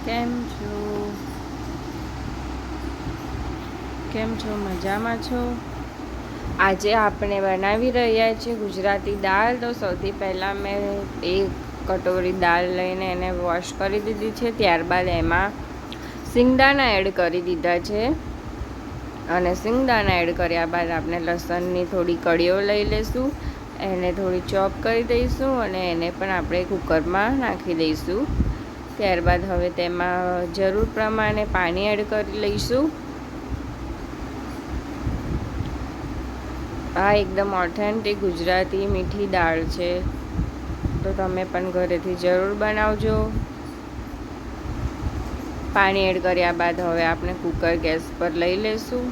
કેમ છો? મજામાં છો? આજે આપણે બનાવી રહ્યા છીએ ગુજરાતી દાળ. તો સૌથી પહેલાં મેં એક કટોરી દાળ લઈને એને વોશ કરી દીધી છે. ત્યારબાદ એમાં સિંગદાણા એડ કરી દીધા છે. અને સિંગદાણા એડ કર્યા બાદ આપણે લસણની થોડી કળીઓ લઈ લઈશું, એને થોડી ચોપ કરી દઈશું અને એને પણ આપણે કુકરમાં નાખી દઈશું. ત્યારબાદ હવે તેમાં જરૂર પ્રમાણે પાણી એડ કરી લઈશું. આ એકદમ ઓથેન્ટિક ગુજરાતી મીઠી દાળ છે, તો તમે પણ ઘરેથી જરૂર બનાવજો. પાણી એડ કર્યા બાદ હવે આપણે કુકર ગેસ પર લઈ લઈશું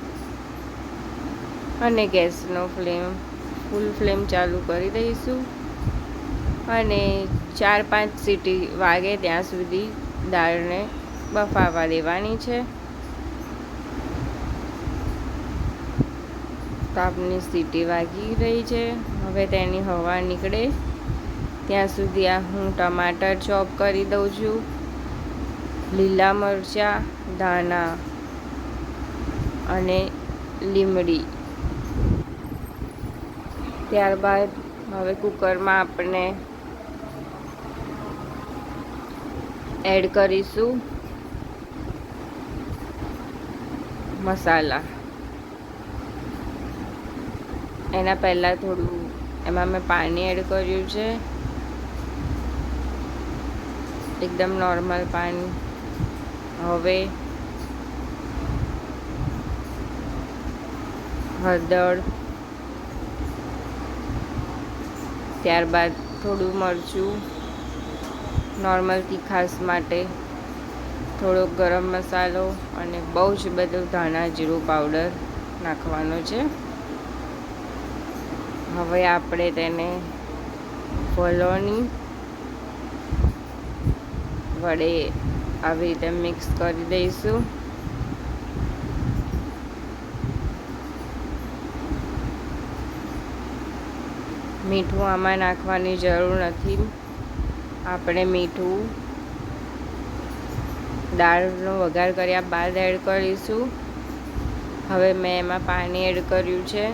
અને ગેસનો ફૂલ ફ્લેમ ચાલુ કરી દઈશું અને 4-5 સીટી વાગે ત્યાં સુધી દાળને બફાવા દેવાની છે. તો આપની સીટી વાગી રહી છે. હવે તેની હવા નીકળે ત્યાં સુધી હું ટમાટર ચોપ કરી દઉં છું, લીલા મરચાં, ધાણા અને લીમડી. ત્યારબાદ હવે કુકરમાં આપણે એડ કરીશું મસાલા. એના પહેલાં થોડું એમાં મેં પાણી એડ કર્યું છે, એકદમ નોર્મલ પાણી. હવે હળદર, ત્યારબાદ થોડું મરચું, નોર્મલ તીખાસ માટે થોડો ગરમ મસાલો અને બહુ જ બધું ધાણા જીરું પાવડર નાખવાનો છે. હવે આપણે તેને ફોલોની વડે આવી રીતે મિક્સ કરી દઈશું. મીઠું આમાં નાખવાની જરૂર નથી. આપણે મીઠું દાળનો વઘાર કર્યા બાદ એડ કરીશું. હવે મેં એમાં પાણી એડ કર્યું છે,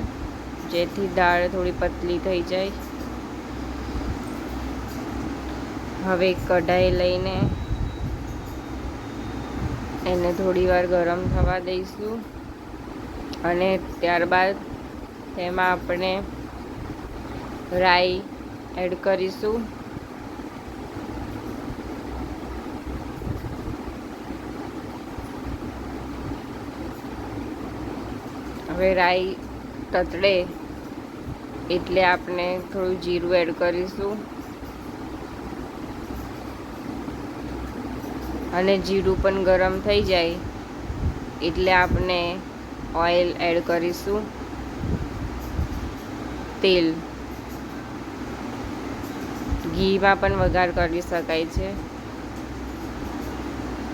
જેથી દાળ થોડી પતલી થઈ જાય. હવે કઢાઈ લઈને એને થોડી વાર ગરમ થવા દઈશું અને ત્યારબાદ તેમાં આપણે રાઈ એડ કરીશું. હવે રાઈ તતડે એટલે આપણે થોડું જીરું એડ કરીશું અને જીરું પણ ગરમ થઈ જાય એટલે આપણે ઓઇલ એડ કરીશું. તેલ, ઘીમાં પણ વઘાર કરી શકાય છે.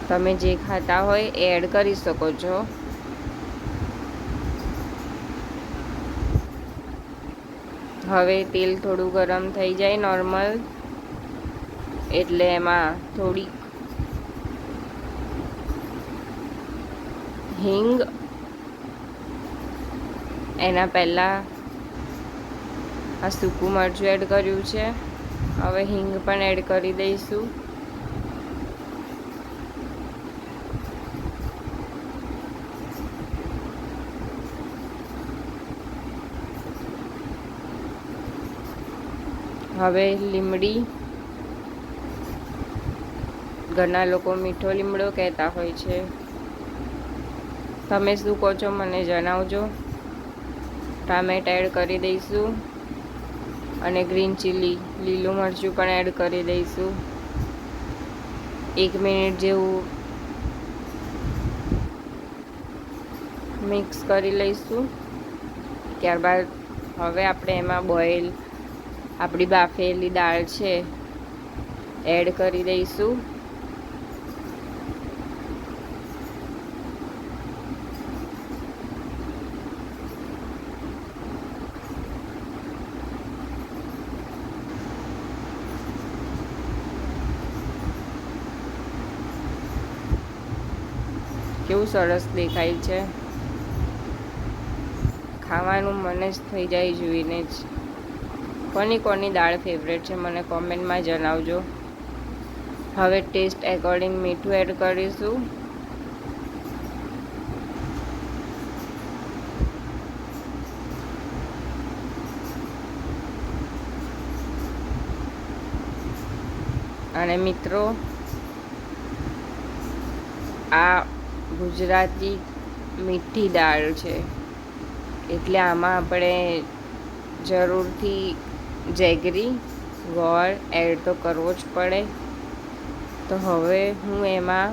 તમે જે ખાતા હોય એ એડ કરી શકો છો. હવે તેલ થોડું ગરમ થઈ જાય નોર્મલ, એટલે એમાં થોડી હિંગ, એના પહેલાં આ સૂકું મરચું એડ કર્યું છે. હવે હિંગ પણ એડ કરી દઈશું. હવે લીમડી, ઘણા લોકો મીઠો લીમડો કહેતા હોય છે. તમે શું કહો છો મને જણાવજો. ટામેટા એડ કરી દઈશું અને ગ્રીન ચીલી, લીલું મરચું પણ એડ કરી દઈશું. 1 મિનિટ જેવું મિક્સ કરી લઈશું. ત્યારબાદ હવે આપણે એમાં આપણી બાફેલી દાળ છે એડ કરી દઈશું. કેવું સરસ દેખાય છે, ખાવાનું મને જ થઈ જાય જોઈને જ. કોની કોની દાળ ફેવરેટ છે મને કોમેન્ટમાં જણાવજો. હવે ટેસ્ટ એકોર્ડિંગ મીઠું એડ કરીશું. અને મિત્રો, આ ગુજરાતી મીઠી દાળ છે, એટલે આમાં આપણે જરૂરથી જેગરી ગોળ એડ તો કરવો જ પડે. તો હવે હું એમાં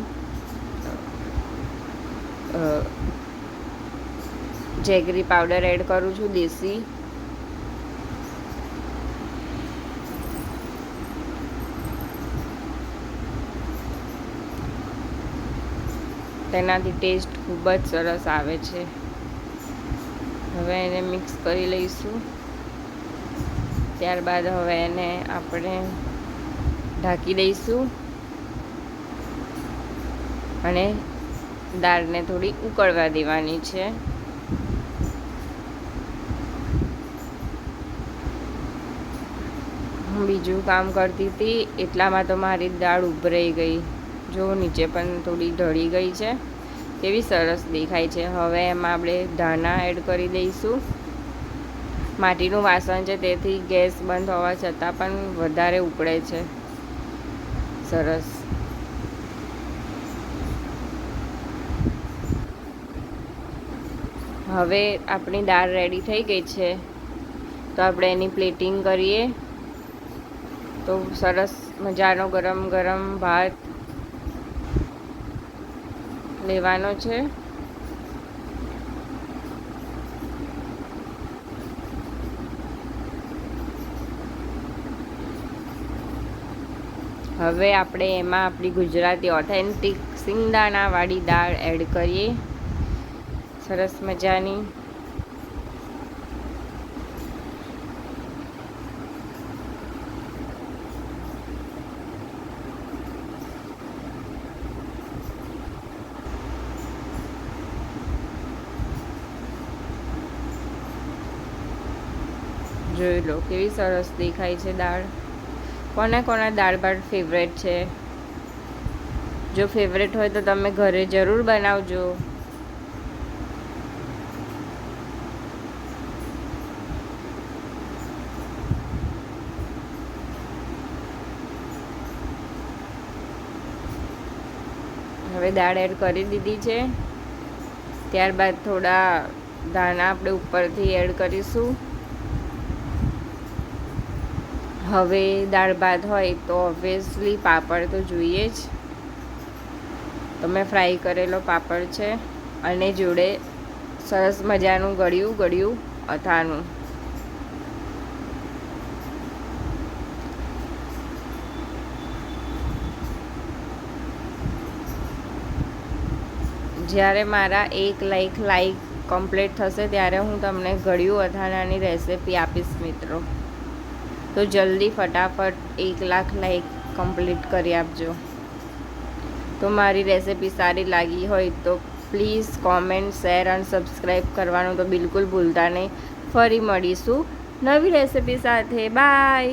જેગરી પાવડર એડ કરું છું, દેશી. તેનાથી ટેસ્ટ ખૂબ જ સરસ આવે છે. હવે એને મિક્સ કરી લઈશું. ત્યારબાદ હવે એને આપણે ઢાંકી દઈશું અને દાળને થોડી ઉકળવા દેવાની છે. હું બીજું કામ કરતી હતી એટલામાં તો મારી દાળ ઉભરાઈ ગઈ. જો નીચે પણ થોડી ઢળી ગઈ છે, કેવી સરસ દેખાય છે. હવે એમાં આપણે ધાણા એડ કરી દઈશું. માટીનું વાસણ છે તેથી ગેસ બંધ હોવા છતાં પણ વધારે ઉકળે છે. સરસ. હવે આપણી દાળ રેડી થઈ ગઈ છે, તો આપણે એની પ્લેટિંગ કરીએ. તો સરસ મજાનો ગરમ ગરમ ભાત લેવાનો છે. હવે આપણે એમાં આપણી ગુજરાતી ઓથેન્ટિક સિંગદાણાવાળી દાળ એડ કરીએ, સરસ મજાની. જોઈ લો કેવી સરસ દેખાય છે દાળ. કોના કોના દાળ ભાત ફેવરેટ છે? જો ફેવરેટ હોય તો તમે ઘરે જરૂર બનાવજો. હવે દાળ એડ કરી દીધી છે. ત્યારબાદ થોડા ધાણા આપણે ઉપરથી એડ કરીશું. હવે દાળ ભાત હોય તો ઓબ્વિયસલી પાપડ તો જોઈએ જ. તો મેં ફ્રાય કરેલો પાપડ છે અને જોડે સરસ મજાનું ગળ્યું અથાણું. જ્યારે મારા 1 લાઈક કમ્પ્લીટ થશે ત્યારે હું તમને ગળ્યું અથાણાની રેસિપી આપીશ મિત્રો. તો જલ્દી ફટાફટ 1 લાઈક કમ્પ્લીટ કરી આપજો. તો મારી રેસિપી સારી લાગી હોય તો પ્લીઝ કોમેન્ટ, શેર અને સબસ્ક્રાઈબ કરવાનું તો બિલકુલ ભૂલતા નહીં. ફરી મળીશું નવી રેસિપી સાથે. બાય.